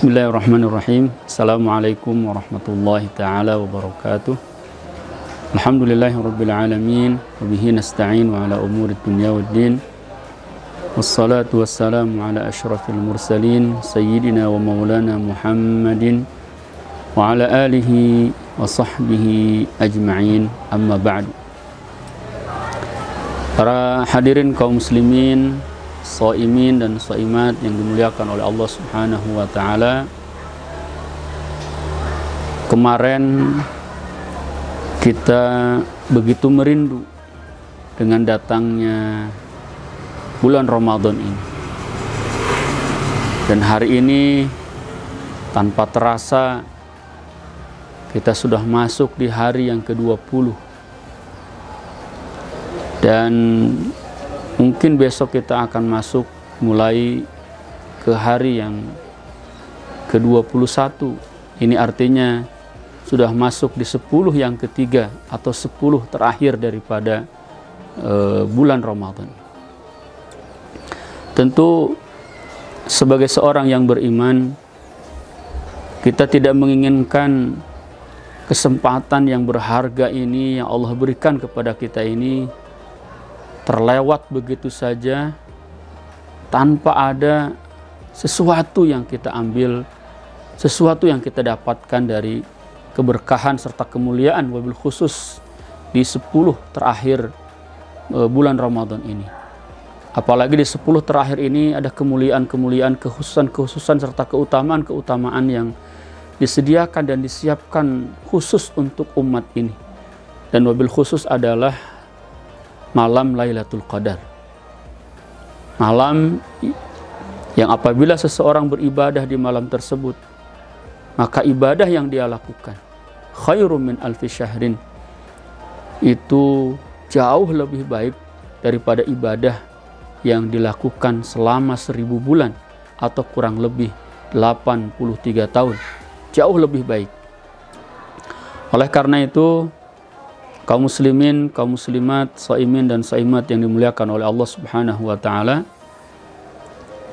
Bismillahirrahmanirrahim. Assalamualaikum warahmatullahi ta'ala wabarakatuh. Alhamdulillahirabbil alamin wa bihi nasta'in wa ala umuri dunya waddin. Wassalatu wassalamu ala asyrafil mursalin sayyidina wa maulana Muhammadin wa ala alihi wa sahbihi ajma'in. Amma ba'du. Para hadirin kaum muslimin, shaimin dan shaimat yang dimuliakan oleh Allah Subhanahu wa taala. Kemarin kita begitu merindu dengan datangnya bulan Ramadan ini. Dan hari ini tanpa terasa kita sudah masuk di hari yang ke-20. Dan mungkin besok kita akan masuk mulai ke hari yang ke-21. Ini artinya sudah masuk di 10 yang ketiga atau 10 terakhir daripada bulan Ramadan. Tentu sebagai seorang yang beriman, kita tidak menginginkan kesempatan yang berharga ini yang Allah berikan kepada kita ini terlewat begitu saja tanpa ada sesuatu yang kita ambil, sesuatu yang kita dapatkan dari keberkahan serta kemuliaan wabil khusus di 10 terakhir bulan Ramadan ini. Apalagi di 10 terakhir ini ada kemuliaan-kemuliaan, kekhususan-kekhususan serta keutamaan-keutamaan yang disediakan dan disiapkan khusus untuk umat ini. Dan wabil khusus adalah malam Lailatul Qadar. Malam yang apabila seseorang beribadah di malam tersebut, maka ibadah yang dia lakukan khairum min alfi syahrin, itu jauh lebih baik daripada ibadah yang dilakukan selama 1000 bulan atau kurang lebih 83 tahun. Jauh lebih baik. Oleh karena itu, kaum muslimin, kaum muslimat, shaimin dan shaimat yang dimuliakan oleh Allah Subhanahu wa taala,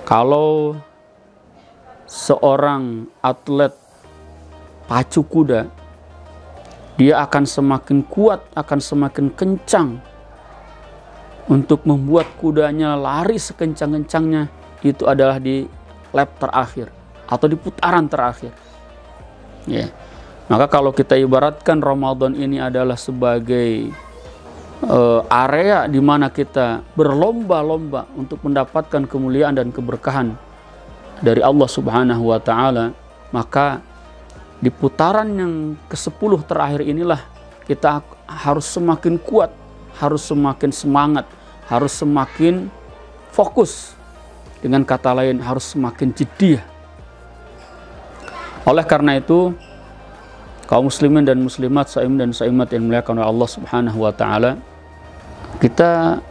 kalau seorang atlet pacu kuda, dia akan semakin kuat, akan semakin kencang untuk membuat kudanya lari sekencang-kencangnya, itu adalah di lap terakhir atau di putaran terakhir. Ya. Maka kalau kita ibaratkan Ramadan ini adalah sebagai area di mana kita berlomba-lomba untuk mendapatkan kemuliaan dan keberkahan dari Allah Subhanahu wa taala, maka di putaran yang ke-10 terakhir inilah kita harus semakin kuat, harus semakin semangat, harus semakin fokus. Dengan kata lain, harus semakin jiddiyah. Oleh karena itu, kaum muslimin dan muslimat, shaimin dan shaimat yang dimuliakan oleh Allah Subhanahu wa taala, kita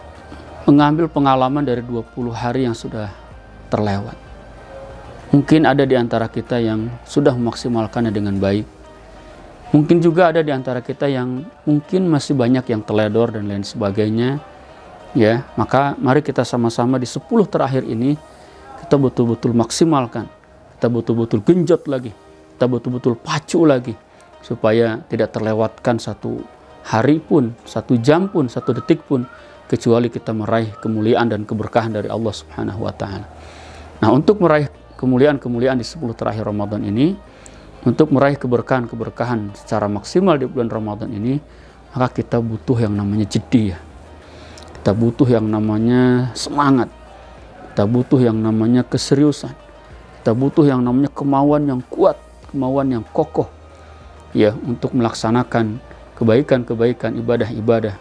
mengambil pengalaman dari 20 hari yang sudah terlewat. Mungkin ada di antara kita yang sudah memaksimalkannya dengan baik. Mungkin juga ada di antara kita yang mungkin masih banyak yang teledor dan lain sebagainya. Ya, maka mari kita sama-sama di 10 terakhir ini kita betul-betul maksimalkan. Kita betul-betul genjot lagi. Kita betul-betul pacu lagi, supaya tidak terlewatkan satu hari pun, 1 jam pun, 1 detik pun, kecuali kita meraih kemuliaan dan keberkahan dari Allah Subhanahu wa taala. Nah, untuk meraih kemuliaan-kemuliaan di 10 terakhir Ramadan ini, untuk meraih keberkahan-keberkahan secara maksimal di bulan Ramadan ini, maka kita butuh yang namanya jiddiyah. Kita butuh yang namanya semangat. Kita butuh yang namanya keseriusan. Kita butuh yang namanya kemauan yang kuat, kemauan yang kokoh, ya, untuk melaksanakan kebaikan-kebaikan, ibadah-ibadah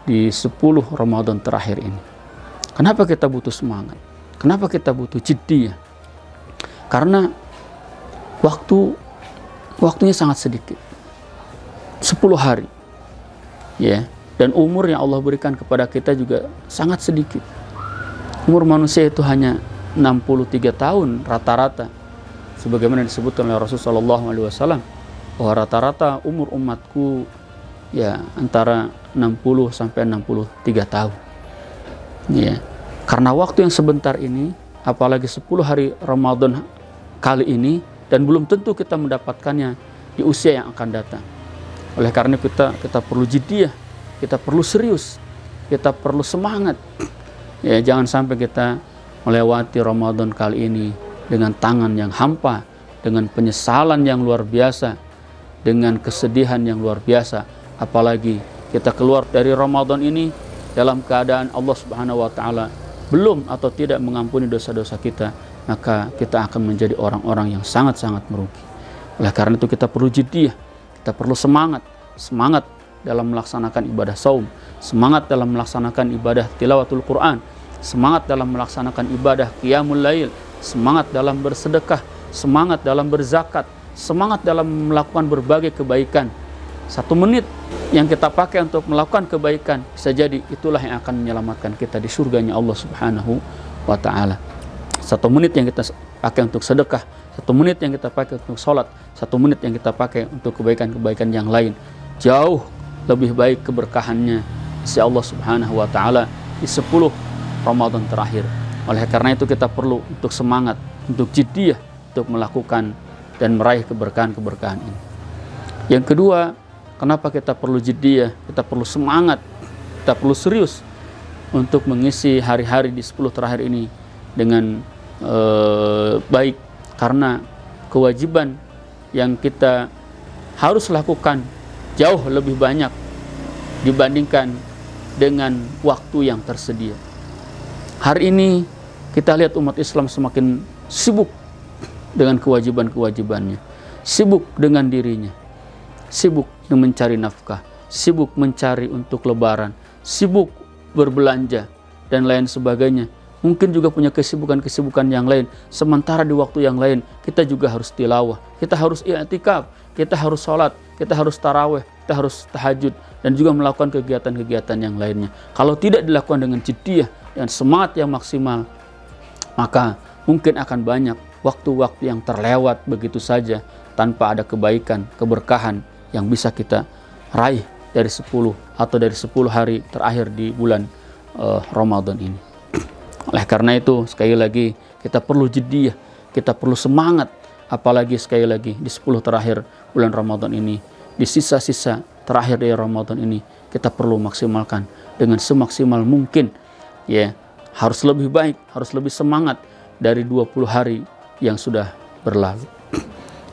di 10 Ramadan terakhir ini. Kenapa kita butuh semangat? Kenapa kita butuh jiddiyah? Karena waktunya sangat sedikit. 10 hari. Ya, dan umur yang Allah berikan kepada kita juga sangat sedikit. Umur manusia itu hanya 63 tahun rata-rata. Sebagaimana disebutkan oleh Rasulullah SAW, bahwa rata-rata umur umatku ya antara 60 sampai 63 tahun. Ya. Karena waktu yang sebentar ini, apalagi 10 hari Ramadan kali ini, dan belum tentu kita mendapatkannya di usia yang akan datang. Oleh karena kita perlu jiddiyah, kita perlu serius, kita perlu semangat. Ya, jangan sampai kita melewati Ramadan kali ini dengan tangan yang hampa, dengan penyesalan yang luar biasa, dengan kesedihan yang luar biasa. Apalagi kita keluar dari Ramadan ini dalam keadaan Allah Subhanahu wa taala belum atau tidak mengampuni dosa-dosa kita, maka kita akan menjadi orang-orang yang sangat-sangat merugi. Oleh karena itu kita perlu jiddiyah, kita perlu semangat dalam melaksanakan ibadah saum, semangat dalam melaksanakan ibadah tilawatul Quran, semangat dalam melaksanakan ibadah qiyamul lail, semangat dalam bersedekah, semangat dalam berzakat, semangat dalam melakukan berbagai kebaikan. 1 menit yang kita pakai untuk melakukan kebaikan, bisa jadi itulah yang akan menyelamatkan kita di surganya Allah Subhanahu wa ta'ala. 1 menit yang kita pakai untuk sedekah, 1 menit yang kita pakai untuk sholat, 1 menit yang kita pakai untuk kebaikan-kebaikan yang lain, jauh lebih baik keberkahannya si Allah Subhanahu wa ta'ala di 10 Ramadan terakhir. Oleh karena itu kita perlu untuk semangat, untuk jiddiyah, untuk melakukan dan meraih keberkahan-keberkahan ini. Yang kedua, kenapa kita perlu jiddiyah, kita perlu semangat, kita perlu serius untuk mengisi hari-hari di 10 terakhir ini dengan baik. Karena kewajiban yang kita harus lakukan jauh lebih banyak dibandingkan dengan waktu yang tersedia. Hari ini kita lihat umat Islam semakin sibuk dengan kewajiban-kewajibannya, sibuk dengan dirinya, sibuk mencari nafkah, sibuk mencari untuk lebaran, sibuk berbelanja, dan lain sebagainya. Mungkin juga punya kesibukan-kesibukan yang lain. Sementara di waktu yang lain, kita juga harus tilawah, kita harus i'tikaf, kita harus sholat, kita harus taraweh, kita harus tahajud, dan juga melakukan kegiatan-kegiatan yang lainnya. Kalau tidak dilakukan dengan jiddiyah dan semangat yang maksimal, maka mungkin akan banyak waktu-waktu yang terlewat begitu saja tanpa ada kebaikan, keberkahan yang bisa kita raih dari 10 atau dari 10 hari terakhir di bulan Ramadan ini. Oleh karena itu, sekali lagi kita perlu jiddiyah, kita perlu semangat, apalagi sekali lagi di 10 terakhir bulan Ramadan ini, di sisa-sisa terakhir dari Ramadan ini, kita perlu maksimalkan dengan semaksimal mungkin. Ya, harus lebih baik, harus lebih semangat dari 20 hari yang sudah berlalu.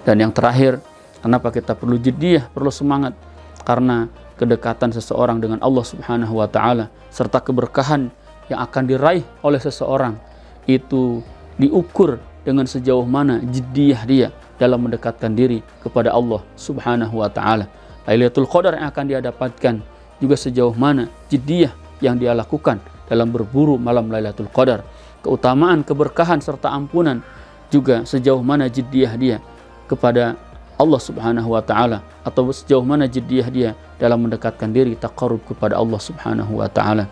Dan yang terakhir, kenapa kita perlu jiddiyah, perlu semangat? Karena kedekatan seseorang dengan Allah Subhanahu wa ta'ala serta keberkahan yang akan diraih oleh seseorang itu diukur dengan sejauh mana jiddiyah dia dalam mendekatkan diri kepada Allah Subhanahu wa ta'ala. Lailatul Qadar yang akan dia dapatkan juga sejauh mana jiddiyah yang dia lakukan dalam berburu malam Lailatul Qadar. Keutamaan, keberkahan serta ampunan juga sejauh mana jiddiyah dia kepada Allah Subhanahu wa ta'ala, atau sejauh mana jiddiyah dia dalam mendekatkan diri taqarrub kepada Allah Subhanahu wa ta'ala.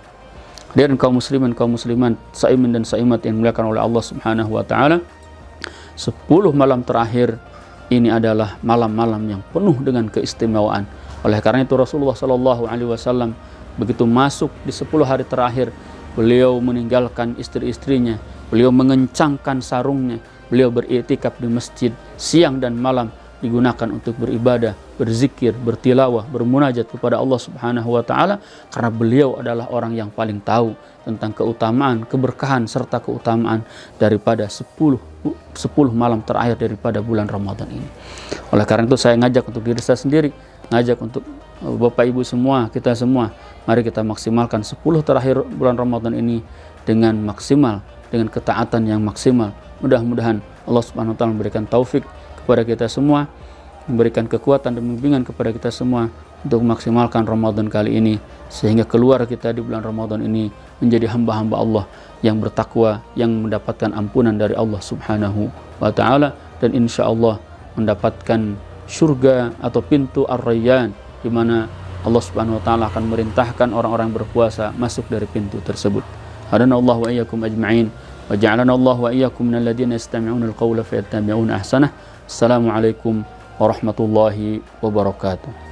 Dan kaum muslimin, kaum muslimat, saimin dan saimat yang dimuliakan oleh Allah Subhanahu wa ta'ala, 10 malam terakhir ini adalah malam-malam yang penuh dengan keistimewaan. Oleh karena itu Rasulullah SAW begitu masuk di 10 hari terakhir, beliau meninggalkan istri-istrinya, beliau mengencangkan sarungnya, beliau beriktikaf di masjid siang dan malam, digunakan untuk beribadah, berzikir, bertilawah, bermunajat kepada Allah Subhanahu wa ta'ala, karena beliau adalah orang yang paling tahu tentang keutamaan, keberkahan serta keutamaan daripada 10 malam terakhir daripada bulan Ramadan ini. Oleh karena itu saya ngajak untuk diri saya sendiri, ngajak untuk Bapak Ibu semua, kita semua, mari kita maksimalkan 10 terakhir bulan Ramadan ini dengan maksimal, dengan ketaatan yang maksimal. Mudah-mudahan Allah Subhanahu wa ta'ala memberikan taufik kepada kita semua, memberikan kekuatan dan bimbingan kepada kita semua untuk memaksimalkan Ramadan kali ini, sehingga keluar kita di bulan Ramadan ini menjadi hamba-hamba Allah yang bertakwa, yang mendapatkan ampunan dari Allah Subhanahu wa ta'ala, dan insya Allah mendapatkan surga atau pintu Ar-Rayyan, di mana Allah Subhanahu wa ta'ala akan merintahkan orang-orang berpuasa masuk dari pintu tersebut. Hadanallahu wa iyyakum ajma'in wa ja'alana Allah wa iyyakum minal ladzina yastami'una al-qawla fayattabi'una ahsanah. Assalamualaikum warahmatullahi wabarakatuh.